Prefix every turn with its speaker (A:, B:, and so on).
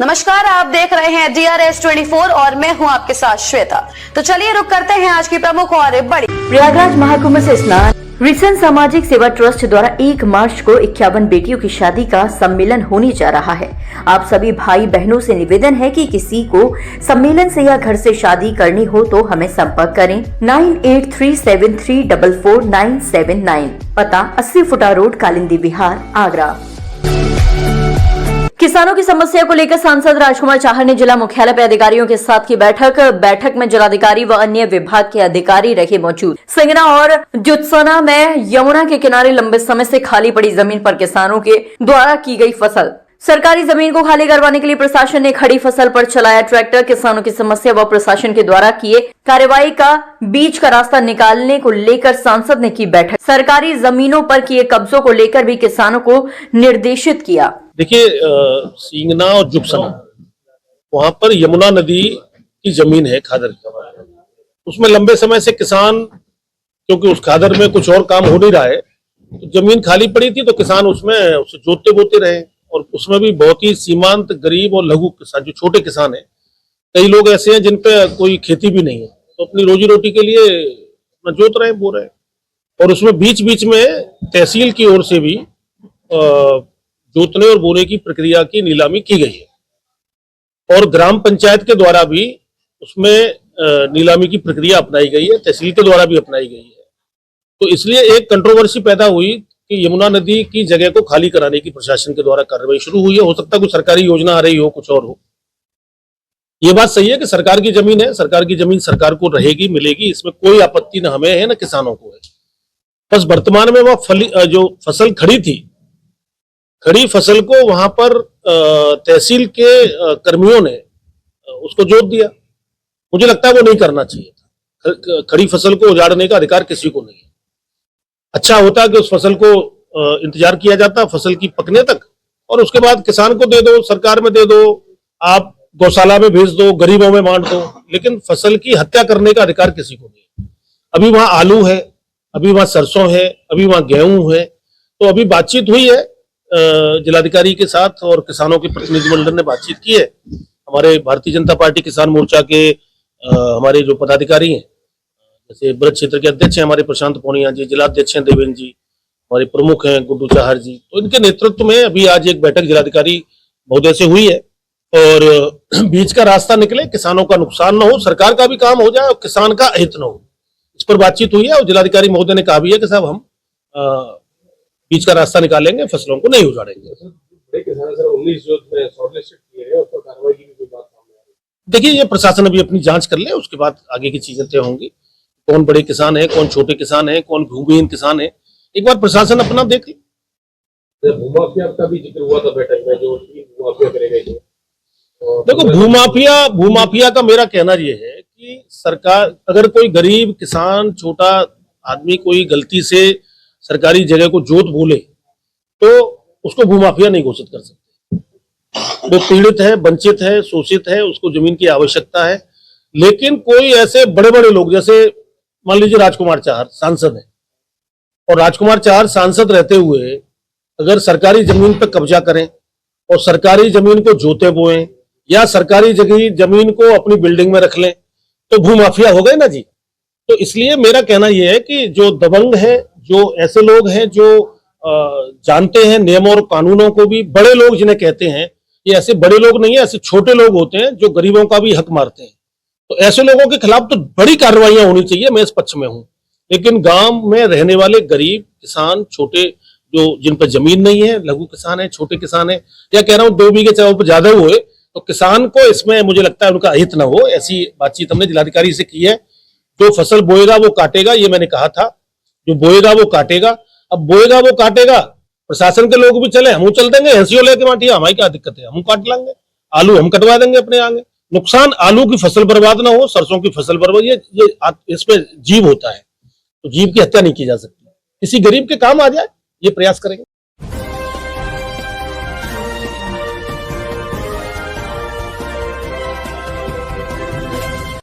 A: नमस्कार, आप देख रहे हैं DRS 24 और मैं हूं आपके साथ श्वेता। तो चलिए रुक करते हैं आज की प्रमुख और बड़ी।
B: प्रयागराज महाकुंभ से स्नान। रिसन सामाजिक सेवा ट्रस्ट द्वारा 1 मार्च को 51 बेटियों की शादी का सम्मेलन होने जा रहा है। आप सभी भाई बहनों से निवेदन है कि किसी को सम्मेलन से या घर से शादी करनी हो तो हमें संपर्क करें 9837344979। पता 80 फुटा रोड, कालिंदी बिहार, आगरा। किसानों की समस्या को लेकर सांसद राजकुमार चाहर ने जिला मुख्यालय पे अधिकारियों के साथ की बैठक में जिलाधिकारी व अन्य विभाग के अधिकारी रहे मौजूद। सिंगना और जुत्सना में यमुना के किनारे लंबे समय से खाली पड़ी जमीन पर किसानों के द्वारा की गई फसल। सरकारी जमीन को खाली करवाने के लिए प्रशासन ने खड़ी फसल पर चलाया ट्रैक्टर। किसानों की समस्या व प्रशासन के द्वारा किए कार्रवाई का बीच का रास्ता निकालने को लेकर सांसद ने की बैठक। सरकारी जमीनों पर किए कब्जों को लेकर भी किसानों को निर्देशित किया।
C: देखिए, सिंगना और जुगसना वहां पर यमुना नदी की जमीन है खादर की। उसमें लंबे समय से किसान, क्योंकि उस खादर में कुछ और काम हो नहीं रहा है, तो जमीन खाली पड़ी थी तो किसान उसमें उसे जोतते बोते रहे। और उसमें भी बहुत ही सीमांत गरीब और लघु किसान, जो छोटे किसान हैं, कई लोग ऐसे हैं जिन पे कोई खेती भी नहीं है, तो अपनी रोजी रोटी के लिए जोत रहे, बो रहे। और उसमें बीच बीच में तहसील की ओर से भी जोतने और बोने की प्रक्रिया की नीलामी की गई है और ग्राम पंचायत के द्वारा भी उसमें नीलामी की प्रक्रिया अपनाई गई है, तहसील के द्वारा भी अपनाई गई है। तो इसलिए एक कंट्रोवर्सी पैदा हुई कि यमुना नदी की जगह को खाली कराने की प्रशासन के द्वारा कार्रवाई शुरू हुई है। हो सकता है कोई सरकारी योजना आ रही हो, कुछ और हो। ये बात सही है कि सरकार की जमीन है, सरकार की जमीन सरकार को रहेगी, मिलेगी, इसमें कोई आपत्ति न हमें है न किसानों को है। बस वर्तमान में वह जो फसल खड़ी थी, खड़ी फसल को वहां पर तहसील के कर्मियों ने उसको जोत दिया। मुझे लगता है वो नहीं करना चाहिए था। खड़ी फसल को उजाड़ने का अधिकार किसी को नहीं है। अच्छा होता कि उस फसल को इंतजार किया जाता फसल की पकने तक, और उसके बाद किसान को दे दो, सरकार में दे दो, आप गौशाला में भेज दो, गरीबों में बांट दो। लेकिन फसल की हत्या करने का अधिकार किसी को नहीं है। अभी वहां आलू है, अभी वहां सरसों है, अभी वहां गेहूं है। तो अभी बातचीत हुई है जिलाधिकारी के साथ और किसानों के प्रतिनिधिमंडल ने बातचीत की है। हमारे भारतीय जनता पार्टी किसान मोर्चा के हमारे जो पदाधिकारी हैं, जैसे ब्रज क्षेत्र के अध्यक्ष हैं हमारे प्रशांत पूनिया जी, जिलाध्यक्ष हैं देवेंद्र जी, हमारे प्रमुख हैं गुड्डू चाहर जी, तो इनके नेतृत्व में अभी आज एक बैठक जिलाधिकारी महोदय से हुई है और बीच का रास्ता निकले, किसानों का नुकसान न हो, सरकार का भी काम हो जाए और किसान का हित न हो, इस पर बातचीत हुई है। और जिलाधिकारी महोदय ने कहा भी है कि साहब हम बीच का रास्ता निकालेंगे, फसलों को नहीं उजाड़ेंगे। देखिए, ये प्रशासन अभी अपनी जांच कर ले, उसके बाद आगे की चीजें तय होंगी। कौन बड़े किसान है, कौन छोटे किसान है, कौन भूमिहीन किसान है, एक बार प्रशासन अपना देख ले।
D: भूमाफिया का भी जिक्र हुआ था बैठक में, जो भूमाफिया करेगा।
C: देखो, भूमाफिया का मेरा कहना ये है कि सरकार, अगर कोई गरीब किसान, छोटा आदमी कोई गलती से सरकारी जगह को जोत बोले तो उसको भूमाफिया नहीं घोषित कर सकते। वो पीड़ित है, वंचित है, शोषित है, उसको जमीन की आवश्यकता है। लेकिन कोई ऐसे बड़े बड़े लोग, जैसे मान लीजिए राजकुमार चाहर सांसद है, और राजकुमार चाहर सांसद रहते हुए अगर सरकारी जमीन पर कब्जा करें और सरकारी जमीन को जोते बोएं या सरकारी जमीन को अपनी बिल्डिंग में रख लें तो भूमाफिया हो गए ना जी। तो इसलिए मेरा कहना यह है कि जो दबंग है, जो ऐसे लोग हैं जो जानते हैं नियम और कानूनों को भी, बड़े लोग जिन्हें कहते हैं, ये ऐसे बड़े लोग नहीं है, ऐसे छोटे लोग होते हैं जो गरीबों का भी हक मारते हैं। तो ऐसे लोगों के खिलाफ तो बड़ी कार्रवाइयां होनी चाहिए, मैं इस पक्ष में हूं। लेकिन गांव में रहने वाले गरीब किसान, छोटे, जो जिन पर जमीन नहीं है, लघु किसान है, छोटे किसान है, या कह रहा हूं 2 बीघे चाहे पर ज्यादा हुए, तो किसान को इसमें मुझे लगता है उनका हित न हो। ऐसी बातचीत हमने जिलाधिकारी से की है। जो फसल बोएगा वो काटेगा, ये मैंने कहा था। जो बोएगा वो काटेगा। अब बोएगा वो काटेगा, प्रशासन के लोग भी चले, हम चल देंगे, हंसियों लेके माटिया, हमारी क्या दिक्कत है, हम काट लेंगे। आलू हम कटवा देंगे अपने आगे। नुकसान आलू की फसल बर्बाद ना हो, सरसों की फसल बर्बाद, ये इसमें जीव होता है, तो जीव की हत्या नहीं की जा सकती। किसी गरीब के काम आ जाए, ये प्रयास करेंगे।